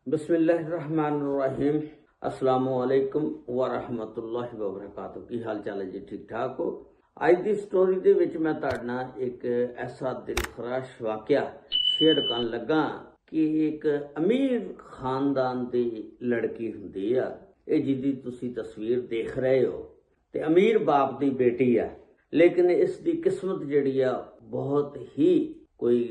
बिस्मिल्लाहिर्रहमानिर्रहीम। अस्सलामुअलैकुम वरहमतुल्लाहि वबरकातुहू। की हाल चाल है जी? ठीक ठाक हो? ਅੱਜ ਦੀ ਸਟੋਰੀ ਦੇ ਵਿੱਚ ਮੈਂ ਤੁਹਾਡੇ ਨਾਲ ਇੱਕ ਐਸਾ ਦਿਲਖਰਾਸ਼ ਵਾਕਿਆ ਸ਼ੇਅਰ ਕਰਨ ਲੱਗਾ ਕਿ ਇੱਕ ਅਮੀਰ ਖਾਨਦਾਨ ਦੀ ਲੜਕੀ ਹੁੰਦੀ ਆ। ਇਹ ਜਿਹਦੀ ਤੁਸੀਂ ਤਸਵੀਰ ਦੇਖ ਰਹੇ ਹੋ ਤੇ ਅਮੀਰ ਬਾਪ ਦੀ ਬੇਟੀ ਆ, ਲੇਕਿਨ ਇਸ ਦੀ ਕਿਸਮਤ ਜਿਹੜੀ ਆ ਬਹੁਤ ਹੀ ਕੋਈ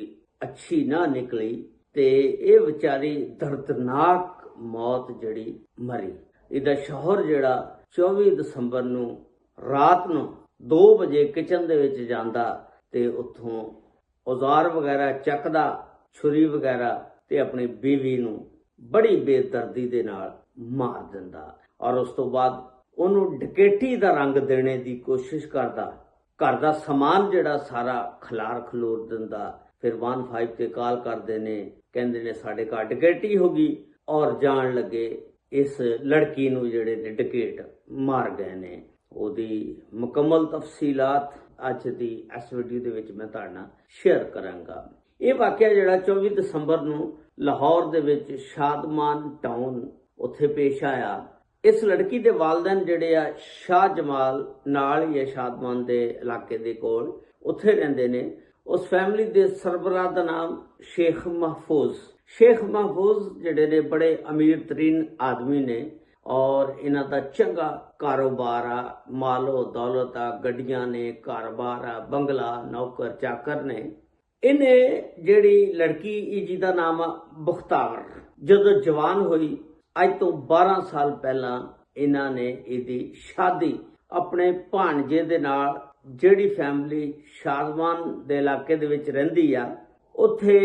ਅੱਛੀ ਨਾ ਨਿਕਲੀ ਤੇ ਇਹ ਵਿਚਾਰੀ ਦਰਦਨਾਕ ਮੌਤ ਜਿਹੜੀ ਮਰੀ। ਇਹਦਾ ਸ਼ੌਹਰ ਜਿਹੜਾ 24 ਦਸੰਬਰ ਨੂੰ ਰਾਤ ਨੂੰ 2 ਵਜੇ ਕਿਚਨ ਦੇ ਵਿੱਚ ਜਾਂਦਾ ਤੇ ਉੱਥੋਂ ਔਜ਼ਾਰ ਵਗੈਰਾ ਚੱਕਦਾ, ਛੁਰੀ ਵਗੈਰਾ, ਤੇ ਆਪਣੀ ਬੀਵੀ ਨੂੰ ਬੜੀ ਬੇਦਰਦੀ ਦੇ ਨਾਲ ਮਾਰ ਦਿੰਦਾ ਔਰ ਉਸ ਤੋਂ ਬਾਅਦ ਉਹਨੂੰ ਡਕੈਤੀ ਦਾ ਰੰਗ ਦੇਣੇ ਦੀ ਕੋਸ਼ਿਸ਼ ਕਰਦਾ। ਘਰ ਦਾ ਸਮਾਨ ਜਿਹੜਾ ਸਾਰਾ ਖਲੂਰ ਦਿੰਦਾ। ਫਿਰ 15 ਤੇ ਕਾਲ ਕਰਦੇ ਨੇ, ਕਹਿੰਦੇ ਨੇ ਸਾਡੇ ਘਰ ਡਕੈਤੀ ਹੋ ਗਈ ਔਰ ਜਾਣ ਲੱਗੇ ਇਸ ਲੜਕੀ ਨੂੰ ਜਿਹੜੇ ਨੇ ਡਕੈਤ ਮਾਰ ਗਏ ਨੇ। ਉਹਦੀ ਮੁਕੰਮਲ ਤਫਸੀਲਾਤ ਅੱਜ ਦੀ ਇਸ ਵੀਡੀਓ ਦੇ ਵਿੱਚ ਮੈਂ ਤੁਹਾਡੇ ਨਾਲ ਸ਼ੇਅਰ ਕਰਾਂਗਾ। ਇਹ ਵਾਕਿਆ ਜਿਹੜਾ 24 ਦਸੰਬਰ ਨੂੰ ਲਾਹੌਰ ਦੇ ਵਿੱਚ ਸ਼ਾਦਮਾਨ ਟਾਊਨ ਉੱਥੇ ਪੇਸ਼ ਆਇਆ। ਇਸ ਲੜਕੀ ਦੇ ਵਾਲਿदैन ਜਿਹੜੇ ਆ ਸ਼ਾਹ ਜਮਾਲ ਨਾਲ ਹੀ ਸ਼ਾਦਮਾਨ ਦੇ ਇਲਾਕੇ ਦੇ ਕੋਲ ਉੱਥੇ ਰਹਿੰਦੇ ਨੇ। ਉਸ ਫੈਮਿਲੀ ਦੇ ਸਰਬਰਾਹ ਦਾ ਨਾਮ ਸ਼ੇਖ ਮਹਫੂਜ਼। ਸ਼ੇਖ ਮਹਫੂਜ਼ ਜਿਹੜੇ ਨੇ ਬੜੇ ਅਮੀਰ ਤਰੀਨ ਆਦਮੀ ਨੇ ਔਰ ਇਹਨਾਂ ਦਾ ਚੰਗਾ ਕਾਰੋਬਾਰ ਆ, ਮਾਲੋ ਦੌਲਤ ਆ, ਗੱਡੀਆਂ ਨੇ, ਕਾਰੋਬਾਰ ਆ, ਬੰਗਲਾ, ਨੌਕਰ ਚਾਕਰ ਨੇ। ਇਹਨੇ ਜਿਹੜੀ ਲੜਕੀ ਜਿਹਦਾ ਨਾਮ ਆ ਬਖਤਾਵਰ, ਜਦੋਂ ਜਵਾਨ ਹੋਈ ਅੱਜ ਤੋਂ 12 ਸਾਲ ਪਹਿਲਾਂ ਇਹਨਾਂ ਨੇ ਇਹਦੀ ਸ਼ਾਦੀ ਆਪਣੇ ਭਾਣਜੇ ਦੇ ਨਾਲ, ਜਿਹੜੀ ਫੈਮਿਲੀ ਸ਼ਾਦਮਾਨ ਦੇ ਇਲਾਕੇ ਦੇ ਵਿੱਚ ਰਹਿੰਦੀ ਆ, ਉੱਥੇ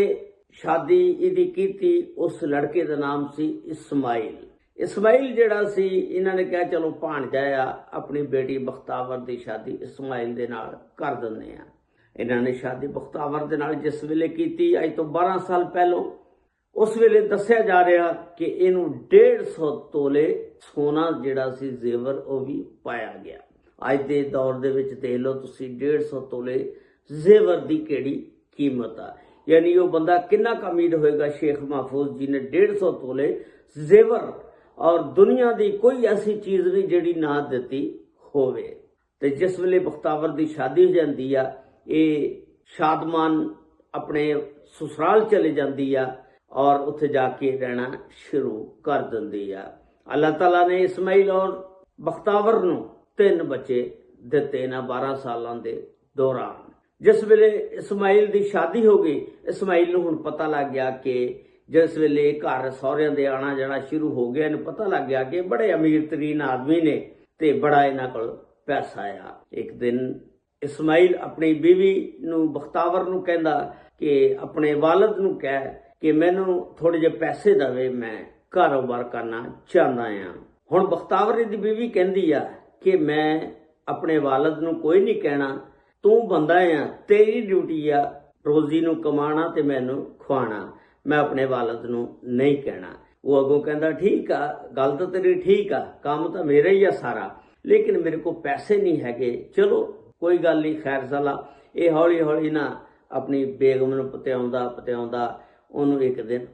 ਸ਼ਾਦੀ ਇਹਦੀ ਕੀਤੀ। ਉਸ ਲੜਕੇ ਦਾ ਨਾਮ ਸੀ ਇਸਮਾਈਲ। ਇਸਮਾਈਲ ਜਿਹੜਾ ਸੀ, ਇਹਨਾਂ ਨੇ ਕਿਹਾ ਚਲੋ ਭਾਣਜਾ ਆ, ਆਪਣੀ ਬੇਟੀ ਬਖਤਾਵਰ ਦੀ ਸ਼ਾਦੀ ਇਸਮਾਈਲ ਦੇ ਨਾਲ ਕਰ ਦਿੰਦੇ ਆ। ਇਹਨਾਂ ਨੇ ਸ਼ਾਦੀ ਬਖਤਾਵਰ ਦੇ ਨਾਲ ਜਿਸ ਵੇਲੇ ਕੀਤੀ ਅੱਜ ਤੋਂ 12 ਸਾਲ ਪਹਿਲਾਂ, ਉਸ ਵੇਲੇ ਦੱਸਿਆ ਜਾ ਰਿਹਾ ਕਿ ਇਹਨੂੰ 150 ਤੋਲੇ ਸੋਨਾ ਜਿਹੜਾ ਸੀ ਜ਼ੇਵਰ ਉਹ ਵੀ ਪਾਇਆ ਗਿਆ। ਅੱਜ ਦੇ ਦੌਰ ਦੇ ਵਿੱਚ ਦੇਖ ਲਓ ਤੁਸੀਂ 150 ਤੋਲੇ ਜ਼ੇਵਰ ਦੀ ਕਿਹੜੀ ਕੀਮਤ ਆ। ਯਾਨੀ ਉਹ ਬੰਦਾ ਕਿੰਨਾ ਕੁ ਅਮੀਰ ਹੋਏਗਾ ਸ਼ੇਖ ਮਹਫੂਜ਼ ਜੀ ਨੇ 150 ਤੋਲੇ ਜ਼ੇਵਰ ਔਰ ਦੁਨੀਆ ਦੀ ਕੋਈ ਐਸੀ ਚੀਜ਼ ਨਹੀਂ ਜਿਹੜੀ ਨਾ ਦਿੱਤੀ ਹੋਵੇ। ਤੇ ਜਿਸ ਵੇਲੇ ਬਖਤਾਵਰ ਦੀ ਸ਼ਾਦੀ ਹੋ ਜਾਂਦੀ ਆ, ਇਹ ਸ਼ਾਦਮਾਨ ਆਪਣੇ ਸਸੁਰਾਲ ਚਲੇ ਜਾਂਦੀ ਆ ਔਰ ਉੱਥੇ ਜਾ ਕੇ ਰਹਿਣਾ ਸ਼ੁਰੂ ਕਰ ਦਿੰਦੀ ਆ। ਅੱਲਾਹ ਤਾਲਾ ਨੇ ਇਸਮਾਈਲ ਔਰ ਬਖਤਾਵਰ ਨੂੰ 3 ਬੱਚੇ ਦਿੱਤੇ ਨਾ 12 ਸਾਲਾਂ ਦੇ ਦੌਰਾਨ। ਜਿਸ ਵੇਲੇ ਇਸਮਾਈਲ ਦੀ ਸ਼ਾਦੀ ਹੋ ਗਈ, ਇਸਮਾਈਲ ਨੂੰ ਹੁਣ ਪਤਾ ਲੱਗ ਗਿਆ ਕਿ ਜਿਸ ਵੇਲੇ ਘਰ ਸਹੁਰਿਆਂ ਦੇ ਆਣਾ ਜਾਣਾ ਸ਼ੁਰੂ ਹੋ ਗਿਆ, ਇਹਨੂੰ ਪਤਾ ਲੱਗ ਗਿਆ ਕਿ ਬੜੇ ਅਮੀਰ ਤਰੀਨ ਆਦਮੀ ਨੇ ਤੇ ਬੜਾ ਇਹਨਾਂ ਕੋਲ ਪੈਸਾ ਆ। ਇੱਕ ਦਿਨ ਇਸਮਾਈਲ ਆਪਣੀ ਬੀਵੀ ਨੂੰ, ਬਖਤਾਵਰ ਨੂੰ ਕਹਿੰਦਾ ਕਿ ਆਪਣੇ ਵਾਲਿਦ ਨੂੰ ਕਹਿ ਕਿ ਮੈਨੂੰ ਥੋੜੇ ਜਿਹੇ ਪੈਸੇ ਦੇਵੇ, ਮੈਂ ਕਾਰੋਬਾਰ ਕਰਨਾ ਚਾਹੁੰਦਾ ਆ। ਹੁਣ ਬਖਤਾਵਰ ਦੀ ਬੀਵੀ ਕਹਿੰਦੀ ਆ ਕਿ ਮੈਂ ਆਪਣੇ ਵਾਲਿਦ ਨੂੰ ਕੋਈ ਨਹੀਂ ਕਹਿਣਾ, ਤੂੰ ਬੰਦਾ ਆ, ਤੇਰੀ ਡਿਊਟੀ ਆ ਰੋਜ਼ੀ ਨੂੰ ਕਮਾਣਾ ਤੇ ਮੈਨੂੰ ਖਵਾਣਾ, ਮੈਂ ਆਪਣੇ ਵਾਲਿਦ ਨੂੰ ਨਹੀਂ ਕਹਿਣਾ। ਉਹ ਅੱਗੋਂ ਕਹਿੰਦਾ ਠੀਕ ਆ, ਗੱਲ ਤਾਂ ਤੇਰੀ ਠੀਕ ਆ, ਕੰਮ ਤਾਂ ਮੇਰਾ ਹੀ ਆ ਸਾਰਾ, ਲੇਕਿਨ ਮੇਰੇ ਕੋਲ ਪੈਸੇ ਨਹੀਂ ਹੈਗੇ। ਚਲੋ ਕੋਈ ਗੱਲ ਨਹੀਂ, ਖੈਰ ਸਲਾ। ਇਹ ਹੌਲੀ ਹੌਲੀ ਨਾ ਆਪਣੀ ਬੇਗਮ ਨੂੰ ਪਤਿਆਉਂਦਾ ਉਹਨੂੰ ਇੱਕ ਦਿਨ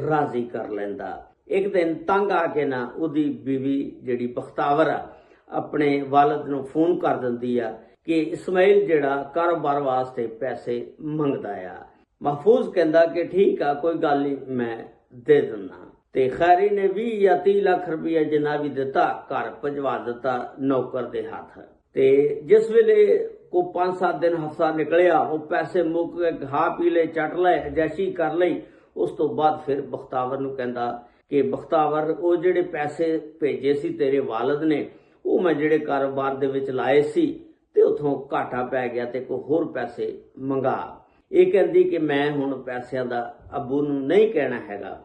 ਰਾਜ਼ੀ ਕਰ ਲੈਂਦਾ। ਇੱਕ ਦਿਨ ਤੰਗ ਆ ਕੇ ਨਾ ਉਹਦੀ ਬੀਵੀ ਜਿਹੜੀ ਬਖਤਾਵਰ ਆ ਆਪਣੇ ਵਾਲਿਦ ਨੂੰ ਫੋਨ ਕਰ ਦਿੰਦੀ ਆ ਕਿ ਇਸਮਾਈਲ ਜਿਹੜਾ ਕਾਰੋਬਾਰ ਵਾਸਤੇ ਪੈਸੇ ਮੰਗਦਾ ਆ। ਮਹਫੂਜ਼ ਕਹਿੰਦਾ ਕਿ ਠੀਕ ਆ, ਕੋਈ ਗੱਲ ਨਹੀਂ, ਮੈਂ ਦੇ ਦਿੰਦਾ। ਤੇ ਖੈਰੀ ਨੇ 20 ਜਾਂ 30 ਲੱਖ ਰੁਪਇਆ ਜਿੰਨਾ ਵੀ ਦਿੱਤਾ, ਘਰ ਭਜਵਾ ਦਿੱਤਾ ਨੌਕਰ ਦੇ ਹੱਥ। ਤੇ ਜਿਸ ਵੇਲੇ ਕੋ 5-7 ਦਿਨ ਹਫਤਾ ਨਿਕਲਿਆ, ਉਹ ਪੈਸੇ ਮੁੱਕ ਗਏ, ਖਾ ਪੀ ਲਏ, ਚੱਟ ਲਏ, ਅਜੈਸ਼ੀ ਕਰ ਲਈ। ਉਸ ਤੋਂ ਬਾਅਦ ਫਿਰ ਬਖਤਾਵਰ ਨੂੰ ਕਹਿੰਦਾ ਕਿ ਬਖਤਾਵਰ, ਉਹ ਜਿਹੜੇ ਪੈਸੇ ਭੇਜੇ ਸੀ ਤੇਰੇ ਵਾਲਿਦ ਨੇ, ਉਹ ਮੈਂ ਜਿਹੜੇ ਕਾਰੋਬਾਰ ਦੇ ਵਿੱਚ ਲਾਏ ਸੀ ਤੇ ਉਥੋਂ ਘਾਟਾ ਪੈ ਗਿਆ ਤੇ ਕੋਈ ਹੋਰ ਪੈਸੇ ਮੰਗਾ। ਇਹ ਕਹਿੰਦੀ ਕਿ ਮੈਂ ਹੁਣ ਪੈਸਿਆਂ ਦਾ ਅੱਬੂ ਨੂੰ ਨਹੀਂ ਕਹਿਣਾ ਹੈਗਾ।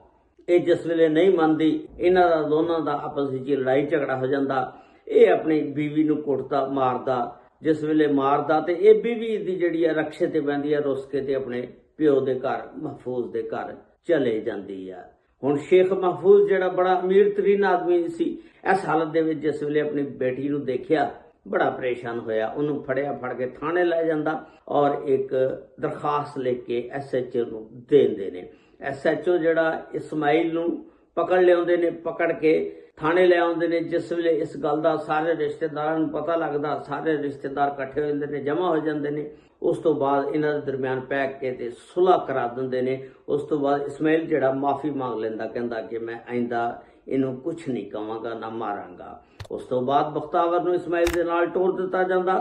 ਇਹ ਜਿਸ ਵੇਲੇ ਨਹੀਂ ਮੰਨਦੀ, ਇਹਨਾਂ ਦਾ ਦੋਨਾਂ ਦਾ ਆਪਸ ਵਿੱਚ ਲੜਾਈ ਝਗੜਾ ਹੋ ਜਾਂਦਾ। ਇਹ ਆਪਣੀ ਬੀਵੀ ਨੂੰ ਕੁੱਟਦਾ ਮਾਰਦਾ। ਜਿਸ ਵੇਲੇ ਮਾਰਦਾ ਤੇ ਇਹ ਬੀਵੀ ਦੀ ਜਿਹੜੀ ਆ ਰਕਸ਼ੇ ਤੇ ਬਹਿੰਦੀ ਆ, ਰੁੱਸ ਕੇ ਤੇ ਆਪਣੇ ਪਿਓ ਦੇ ਘਰ ਮਹਫੂਜ਼ ਦੇ ਘਰ ਚਲੇ ਜਾਂਦੀ ਆ। ਹੁਣ ਸ਼ੇਖ ਮਹਫੂਜ਼ ਜਿਹੜਾ ਬੜਾ ਅਮੀਰ ਤਰੀਨ ਆਦਮੀ ਸੀ, ਇਸ ਹਾਲਤ ਦੇ ਵਿੱਚ ਜਿਸ ਵੇਲੇ ਆਪਣੀ ਬੇਟੀ ਨੂੰ ਦੇਖਿਆ ਬੜਾ ਪਰੇਸ਼ਾਨ ਹੋਇਆ। ਉਹਨੂੰ ਫੜ ਕੇ ਥਾਣੇ ਲੈ ਜਾਂਦਾ ਔਰ ਇੱਕ ਦਰਖਾਸਤ ਲੈ ਕੇ SHO ਨੂੰ ਦੇ ਦਿੰਦੇ ਨੇ। SHO ਜਿਹੜਾ ਇਸਮਾਈਲ ਨੂੰ ਪਕੜ ਲਿਆਉਂਦੇ ਨੇ, ਪਕੜ ਕੇ ਥਾਣੇ ਲੈ ਆਉਂਦੇ ਨੇ। ਜਿਸ ਵੇਲੇ ਇਸ ਗੱਲ ਦਾ ਸਾਰੇ ਰਿਸ਼ਤੇਦਾਰਾਂ ਨੂੰ ਪਤਾ ਲੱਗਦਾ, ਸਾਰੇ ਰਿਸ਼ਤੇਦਾਰ ਇਕੱਠੇ ਹੋ ਜਾਂਦੇ ਨੇ, ਜਮ੍ਹਾਂ ਹੋ ਜਾਂਦੇ ਨੇ। ਉਸ ਤੋਂ ਬਾਅਦ ਇਹਨਾਂ ਦੇ ਦਰਮਿਆਨ ਪੈ ਕੇ ਤੇ ਸੁਲ੍ਹਾ ਕਰਾ ਦਿੰਦੇ ਨੇ। ਉਸ ਤੋਂ ਬਾਅਦ ਇਸਮਾਈਲ ਜਿਹੜਾ ਮਾਫੀ ਮੰਗ ਲੈਂਦਾ, ਕਹਿੰਦਾ ਕਿ ਮੈਂ ਆਇੰਦਾ ਇਹਨੂੰ ਕੁਛ ਨਹੀਂ ਕਵਾਂਗਾ, ਨਾ ਮਾਰਾਂਗਾ। ਉਸ ਤੋਂ ਬਾਅਦ ਬਖਤਾਵਰ ਨੂੰ ਇਸਮਾਈਲ ਦੇ ਨਾਲ ਤੋਰ ਦਿੱਤਾ ਜਾਂਦਾ।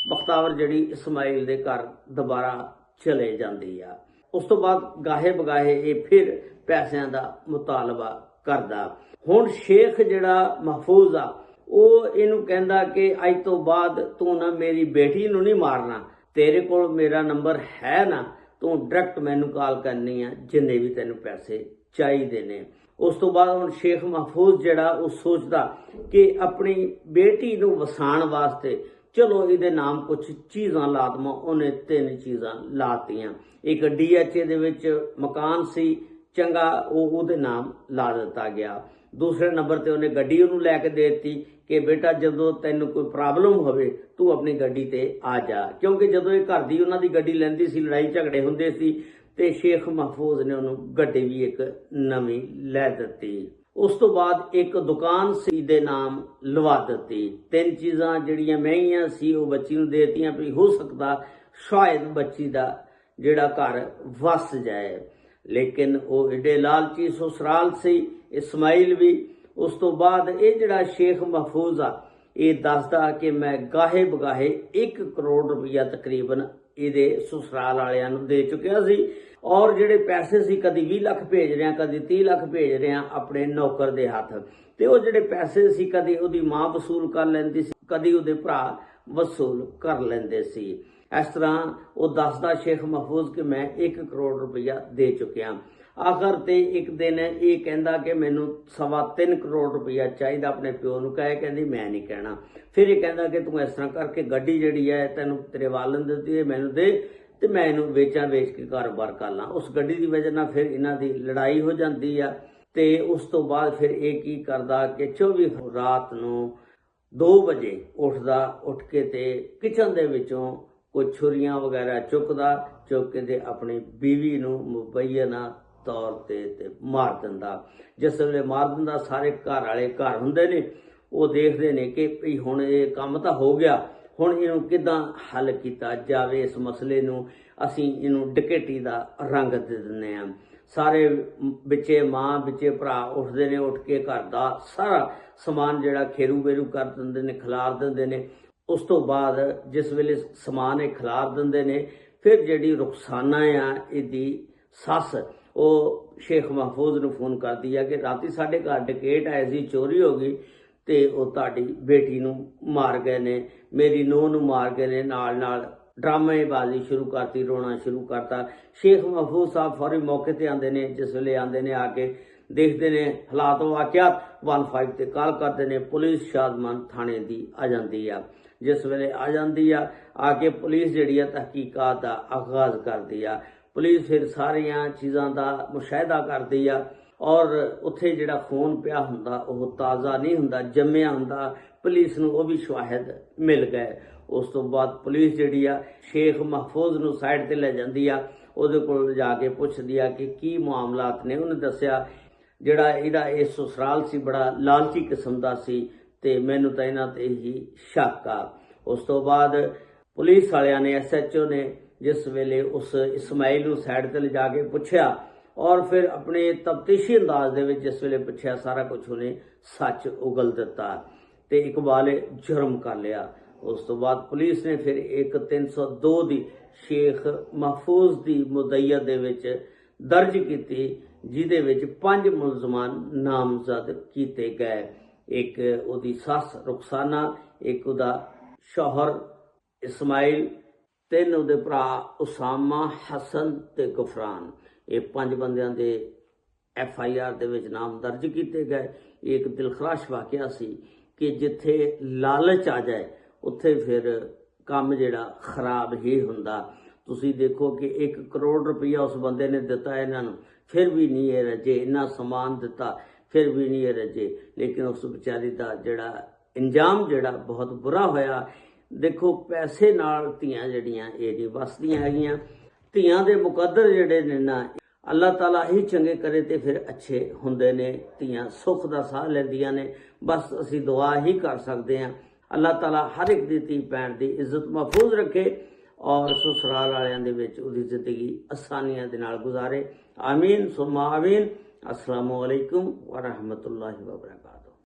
ਬਖਤਾਵਰ ਜਿਹੜੀ ਇਸਮਾਈਲ ਦੇ ਘਰ ਦੁਬਾਰਾ ਚਲੇ ਜਾਂਦੀ ਆ। ਉਸ ਤੋਂ ਬਾਅਦ ਗਾਹੇ ਬਗਾਹੇ ਇਹ ਫਿਰ ਪੈਸਿਆਂ ਦਾ ਮੁਤਾਲਬਾ ਕਰਦਾ। ਹੁਣ ਸ਼ੇਖ ਜਿਹੜਾ ਮਹਫੂਜ਼ ਆ ਉਹ ਇਹਨੂੰ ਕਹਿੰਦਾ ਕਿ ਅੱਜ ਤੋਂ ਬਾਅਦ ਤੂੰ ਨਾ ਮੇਰੀ ਬੇਟੀ ਨੂੰ ਨਹੀਂ ਮਾਰਨਾ, ਤੇਰੇ ਕੋਲ ਮੇਰਾ ਨੰਬਰ ਹੈ ਨਾ, ਤੂੰ ਡਾਇਰੈਕਟ ਮੈਨੂੰ ਕਾਲ ਕਰਨੀ ਆ ਜਿੰਨੇ ਵੀ ਤੈਨੂੰ ਪੈਸੇ ਚਾਹੀਦੇ ਨੇ। ਉਸ ਤੋਂ ਬਾਅਦ ਹੁਣ ਸ਼ੇਖ ਮਹਫੂਜ਼ ਜਿਹੜਾ ਉਹ ਸੋਚਦਾ ਕਿ ਆਪਣੀ ਬੇਟੀ ਨੂੰ ਵਸਾਉਣ ਵਾਸਤੇ ਚਲੋ ਇਹਦੇ ਨਾਮ ਕੁਝ ਚੀਜ਼ਾਂ ਲਾ ਦੇਵਾਂ। ਉਹਨੇ 3 ਚੀਜ਼ਾਂ ਲਾਤੀਆਂ। ਇੱਕ DHA ਦੇ ਵਿੱਚ ਮਕਾਨ ਸੀ ਚੰਗਾ, ਉਹ ਉਹਦੇ ਨਾਮ ਲਾ ਦਿੱਤਾ ਗਿਆ। ਦੂਸਰੇ ਨੰਬਰ ਤੇ ਉਹਨੇ ਗੱਡੀ ਉਹਨੂੰ ਲੈ ਕੇ ਦੇ ਦਿੱਤੀ ਕਿ ਬੇਟਾ ਜਦੋਂ ਤੈਨੂੰ ਕੋਈ ਪ੍ਰੋਬਲਮ ਹੋਵੇ ਤੂੰ ਆਪਣੀ ਗੱਡੀ ਤੇ ਆ ਜਾ। ਕਿਉਂਕਿ ਜਦੋਂ ਇਹ ਘਰ ਦੀ ਉਹਨਾਂ ਦੀ ਗੱਡੀ ਲੈਂਦੀ ਸੀ, ਲੜਾਈ ਝਗੜੇ ਹੁੰਦੇ ਸੀ, ਤੇ ਸ਼ੇਖ ਮਹਫੂਜ਼ ਨੇ ਉਹਨੂੰ ਗੱਡੀ ਵੀ ਇੱਕ ਨਵੀਂ ਲੈ ਦਿੱਤੀ। ਉਸ ਤੋਂ ਬਾਅਦ ਇੱਕ ਦੁਕਾਨ ਸੀ ਦੇ ਨਾਮ ਲਵਾ ਦਿੱਤੀ। 3 ਚੀਜ਼ਾਂ ਜਿਹੜੀਆਂ ਮਹਿੰਗੀਆਂ ਸੀ ਉਹ ਬੱਚੀ ਨੂੰ ਦੇ ਦਿੱਤੀਆਂ ਵੀ ਹੋ ਸਕਦਾ ਸ਼ਾਇਦ ਬੱਚੀ ਦਾ ਜਿਹੜਾ ਘਰ ਵਸ ਜਾਏ। ਲੇਕਿਨ ਉਹ ਏਡੇ ਲਾਲਚੀ ਸਸਰਾਲ ਸੀ ਇਸਮਾਈਲ ਵੀ। ਉਸ ਤੋਂ ਬਾਅਦ ਇਹ ਜਿਹੜਾ ਸ਼ੇਖ ਮਹਫੂਜ਼ ਆ ਇਹ ਦੱਸਦਾ ਕਿ ਮੈਂ ਗਾਹੇ ਬਗਾਹੇ 1 ਕਰੋੜ ਰੁਪਈਆ ਤਕਰੀਬਨ ਇਹਦੇ ਸਸਰਾਲ ਵਾਲਿਆਂ ਨੂੰ ਦੇ ਚੁੱਕਿਆ ਸੀ। ਔਰ ਜਿਹੜੇ ਪੈਸੇ ਸੀ ਕਦੀ 20 ਲੱਖ ਭੇਜ ਰਿਹਾ, ਕਦੀ 30 ਲੱਖ ਭੇਜ ਰਿਹਾ ਆਪਣੇ ਨੌਕਰ ਦੇ ਹੱਥ। ਤੇ ਉਹ ਜਿਹੜੇ ਪੈਸੇ ਸੀ ਕਦੀ ਉਹਦੀ ਮਾਂ ਵਸੂਲ ਕਰ ਲੈਂਦੀ ਸੀ, ਕਦੀ ਉਹਦੇ ਭਰਾ ਵਸੂਲ ਕਰ ਲੈਂਦੇ ਸੀ। ਇਸ ਤਰ੍ਹਾਂ ਉਹ ਦੱਸਦਾ ਸ਼ੇਖ ਮਹਫੂਜ਼ ਕਿ ਮੈਂ 1 ਕਰੋੜ ਰੁਪਈਆ ਦੇ ਚੁੱਕਿਆ। ਆਖਰ ਤੇ ਇੱਕ ਦਿਨ ਇਹ ਕਹਿੰਦਾ ਕਿ ਮੈਨੂੰ 3.25 ਕਰੋੜ ਰੁਪਈਆ ਚਾਹੀਦਾ। ਆਪਣੇ ਪਿਓ ਨੂੰ ਕਹਿੰਦੀ ਮੈਂ ਨਹੀਂ ਕਹਿਣਾ। ਫਿਰ ਇਹ ਕਹਿੰਦਾ ਕਿ ਤੂੰ ਇਸ ਤਰ੍ਹਾਂ ਕਰਕੇ ਗੱਡੀ ਜਿਹੜੀ ਹੈ ਤੈਨੂੰ ਤੇਰੇ ਵਾਲਨ ਦਿੱਤੀ ਹੈ, ਮੈਨੂੰ ਦੇ ਤੇ ਮੈਂ ਇਹਨੂੰ ਵੇਚ ਕੇ ਕਾਰੋਬਾਰ ਕਰ ਲਾਂ। ਉਸ ਗੱਡੀ ਦੀ ਵਜ੍ਹਾ ਨਾਲ ਫਿਰ ਇਹਨਾਂ ਦੀ ਲੜਾਈ ਹੋ ਜਾਂਦੀ ਆ। ਤੇ ਉਸ ਤੋਂ ਬਾਅਦ ਫਿਰ ਇਹ ਕੀ ਕਰਦਾ ਕਿ 24 ਰਾਤ ਨੂੰ 2 ਵਜੇ ਉੱਠ ਕੇ ਤੇ ਕਿਚਨ ਦੇ ਵਿੱਚੋਂ ਕੋਈ ਛੁਰੀਆਂ ਵਗੈਰਾ ਚੁੱਕ ਕੇ ਤੇ ਆਪਣੀ ਬੀਵੀ ਨੂੰ ਮੁਬੱਯਨਾ ਤੌਰ ਤੇ ਮਾਰ ਦਿੰਦਾ। ਜਿਸ ਵੇਲੇ ਮਾਰ ਦਿੰਦਾ ਸਾਰੇ ਘਰ ਵਾਲੇ ਘਰ ਹੁੰਦੇ ਨੇ, ਉਹ ਦੇਖਦੇ ਨੇ ਕਿ ਭਈ ਹੁਣ ਇਹ ਕੰਮ ਤਾਂ ਹੋ ਗਿਆ, ਹੁਣ ਇਹਨੂੰ ਕਿੱਦਾਂ ਹੱਲ ਕੀਤਾ ਜਾਵੇ। ਇਸ ਮਸਲੇ ਨੂੰ ਅਸੀਂ ਇਹਨੂੰ ਡਕੈਤੀ ਦਾ ਰੰਗ ਦੇ ਦਿੰਦੇ ਹਾਂ। ਸਾਰੇ ਵਿੱਚੇ ਮਾਂ ਵਿੱਚੇ ਭਰਾ ਉੱਠਦੇ ਨੇ, ਉੱਠ ਕੇ ਘਰ ਦਾ ਸਾਰਾ ਸਮਾਨ ਜਿਹੜਾ ਖੇਰੂ ਬੇਰੂ ਕਰ ਦਿੰਦੇ ਨੇ, ਖਿਲਾਰ ਦਿੰਦੇ ਨੇ। ਉਸ ਤੋਂ ਬਾਅਦ ਜਿਸ ਵੇਲੇ ਸਮਾਨ ਇਹ ਖਿਲਾਰ ਦਿੰਦੇ ਨੇ, ਫਿਰ ਜਿਹੜੀ ਰੁਖਸਾਨਾ ਆ ਇਹਦੀ ਸੱਸ ਉਹ ਸ਼ੇਖ ਮਹਫੂਜ਼ ਨੂੰ ਫੋਨ ਕਰਦੀ ਆ ਕਿ ਰਾਤੀ ਸਾਡੇ ਘਰ ਡਕੈਤ ਆਏ ਸੀ, ਚੋਰੀ ਹੋ ਗਈ ਤੇ ਉਹ ਤੁਹਾਡੀ ਬੇਟੀ ਨੂੰ ਮਾਰ ਗਏ ਨੇ, ਮੇਰੀ ਨੂੰਹ ਨੂੰ ਮਾਰ ਗਏ ਨੇ। ਨਾਲ ਡਰਾਮੇਬਾਜ਼ੀ ਸ਼ੁਰੂ ਕਰਤੀ, ਰੋਣਾ ਸ਼ੁਰੂ ਕਰਤਾ। ਸ਼ੇਖ ਮਹਫੂਜ਼ ਸਾਹਿਬ ਫੌਰੀ ਮੌਕੇ ਤੇ ਆਉਂਦੇ ਨੇ। ਜਿਸ ਵੇਲੇ ਆਉਂਦੇ ਨੇ ਆ ਕੇ ਦੇਖਦੇ ਨੇ ਹਾਲਾਤ ਵਾਕਿਆਤ 15 ਤੇ ਕਾਲ ਕਰਦੇ ਨੇ। ਪੁਲਿਸ ਸ਼ਾਦਮਾਨ ਥਾਣੇ ਦੀ ਆ ਜਾਂਦੀ ਆ। ਜਿਸ ਵੇਲੇ ਆ ਜਾਂਦੀ ਆ ਕੇ ਪੁਲਿਸ ਜਿਹੜੀ ਆ ਤਹਿਕੀਕਾਤ ਦਾ ਆਗਾਜ਼ ਕਰਦੀ ਆ। ਪੁਲਿਸ ਫਿਰ ਸਾਰੀਆਂ ਚੀਜ਼ਾਂ ਦਾ ਮੁਸ਼ਾਹਿਦਾ ਕਰਦੀ ਆ ਔਰ ਉੱਥੇ ਜਿਹੜਾ ਖੂਨ ਪਿਆ ਹੁੰਦਾ ਉਹ ਤਾਜ਼ਾ ਨਹੀਂ ਹੁੰਦਾ, ਜੰਮਿਆ ਹੁੰਦਾ। ਪੁਲਿਸ ਨੂੰ ਉਹ ਵੀ ਸ਼ਵਾਹਿਦ ਮਿਲ ਗਏ। ਉਸ ਤੋਂ ਬਾਅਦ ਪੁਲਿਸ ਜਿਹੜੀ ਆ ਸ਼ੇਖ ਮਹਫੂਜ਼ ਨੂੰ ਸਾਈਡ ਤੇ ਲੈ ਜਾਂਦੀ ਆ, ਉਹਦੇ ਕੋਲ ਜਾ ਕੇ ਪੁੱਛਦੀ ਆ ਕਿ ਕੀ ਮਾਮਲਾਤ ਨੇ। ਉਹਨੇ ਦੱਸਿਆ ਜਿਹੜਾ ਇਹਦਾ ਇਹ ਸਸਰਾਲ ਸੀ ਬੜਾ ਲਾਲਚੀ ਕਿਸਮ ਦਾ ਸੀ ਤੇ ਮੈਨੂੰ ਤਾਂ ਇਹਨਾਂ ਤੇ ਹੀ ਸ਼ੱਕ ਆ। ਉਸ ਤੋਂ ਬਾਅਦ ਪੁਲਿਸ ਵਾਲਿਆਂ ਨੇ SHO ਨੇ ਜਿਸ ਵੇਲੇ ਉਸ ਇਸਮਾਈਲ ਨੂੰ ਸਾਈਡ ਤੇ ਲਿਜਾ ਕੇ ਪੁੱਛਿਆ ਔਰ ਫਿਰ ਆਪਣੇ ਤਫਤੀਸ਼ੀ ਅੰਦਾਜ਼ ਦੇ ਵਿੱਚ ਜਿਸ ਵੇਲੇ ਪੁੱਛਿਆ, ਸਾਰਾ ਕੁਝ ਉਹਨੇ ਸੱਚ ਉਗਲ ਦਿੱਤਾ ਤੇ ਇਕਬਾਲ ਜੁਰਮ ਕਰ ਲਿਆ। ਉਸ ਤੋਂ ਬਾਅਦ ਪੁਲਿਸ ਨੇ ਫਿਰ ਇੱਕ 302 ਦੀ ਸ਼ੇਖ ਮਹਫੂਜ਼ ਦੀ ਮੁਦੱਈਅਤ ਦੇ ਵਿੱਚ ਦਰਜ ਕੀਤੀ, ਜਿਹਦੇ ਵਿੱਚ 5 ਮੁਲਜ਼ਮਾਨ ਨਾਮਜ਼ਦ ਕੀਤੇ ਗਏ। ਇੱਕ ਉਹਦੀ ਸੱਸ ਰੁਖਸਾਨਾ, ਇੱਕ ਉਹਦਾ ਸ਼ੌਹਰ ਇਸਮਾਈਲ, 3 ਉਹਦੇ ਭਰਾ ਉਸਾਮਾ, ਹਸਨ ਤੇ ਗੁਫਰਾਨ। ਇਹ 5 ਬੰਦਿਆਂ ਦੇ FIR ਦੇ ਵਿੱਚ ਨਾਮ ਦਰਜ ਕੀਤੇ ਗਏ। ਇਹ ਇੱਕ ਦਿਲਖਰਾਸ਼ ਵਾਕਿਆ ਸੀ ਕਿ ਜਿੱਥੇ ਲਾਲਚ ਆ ਜਾਏ ਉੱਥੇ ਫਿਰ ਕੰਮ ਜਿਹੜਾ ਖਰਾਬ ਹੀ ਹੁੰਦਾ। ਤੁਸੀਂ ਦੇਖੋ ਕਿ 1 ਕਰੋੜ ਰੁਪਈਆ ਉਸ ਬੰਦੇ ਨੇ ਦਿੱਤਾ ਇਹਨਾਂ ਨੂੰ, ਫਿਰ ਵੀ ਨਹੀਂ ਇਹ ਰੱਜੇ। ਇੰਨਾ ਸਮਾਨ ਦਿੱਤਾ ਫਿਰ ਵੀ ਨਹੀਂ ਇਹ ਰੱਜੇ। ਲੇਕਿਨ ਉਸ ਵਿਚਾਰੀ ਦਾ ਜਿਹੜਾ ਇੰਜਾਮ ਜਿਹੜਾ ਬਹੁਤ ਬੁਰਾ ਹੋਇਆ। ਦੇਖੋ ਪੈਸੇ ਨਾਲ ਧੀਆਂ ਜਿਹੜੀਆਂ ਇਹ ਨਹੀਂ ਵਸਦੀਆਂ ਹੈਗੀਆਂ। ਧੀਆਂ ਦੇ ਮੁਕੱਦਰ ਜਿਹੜੇ ਨੇ ਨਾ ਅੱਲਾਹ ਤਾਲਾ ਹੀ ਚੰਗੇ ਕਰੇ ਤੇ ਫਿਰ ਅੱਛੇ ਹੁੰਦੇ ਨੇ। ਧੀਆਂ ਸੁੱਖ ਦਾ ਸਾਹ ਲੈਂਦੀਆਂ ਨੇ। ਬਸ ਅਸੀਂ ਦੁਆ ਹੀ ਕਰ ਸਕਦੇ ਹਾਂ, ਅੱਲਾਹ ਤਾਲਾ ਹਰ ਇੱਕ ਦੀ ਧੀ ਭੈਣ ਦੀ ਇੱਜ਼ਤ ਮਹਿਫੂਜ਼ ਰੱਖੇ ਔਰ ਸਸੁਰਾਲ ਵਾਲਿਆਂ ਦੇ ਵਿੱਚ ਉਹਦੀ ਜ਼ਿੰਦਗੀ ਆਸਾਨੀਆਂ ਦੇ ਨਾਲ ਗੁਜ਼ਾਰੇ। ਆਮੀਨ ਸੁਮਾ ਆਮੀਨ। अस्सलामु अलैकुम व रहमतुल्लाहि व बरकातहू।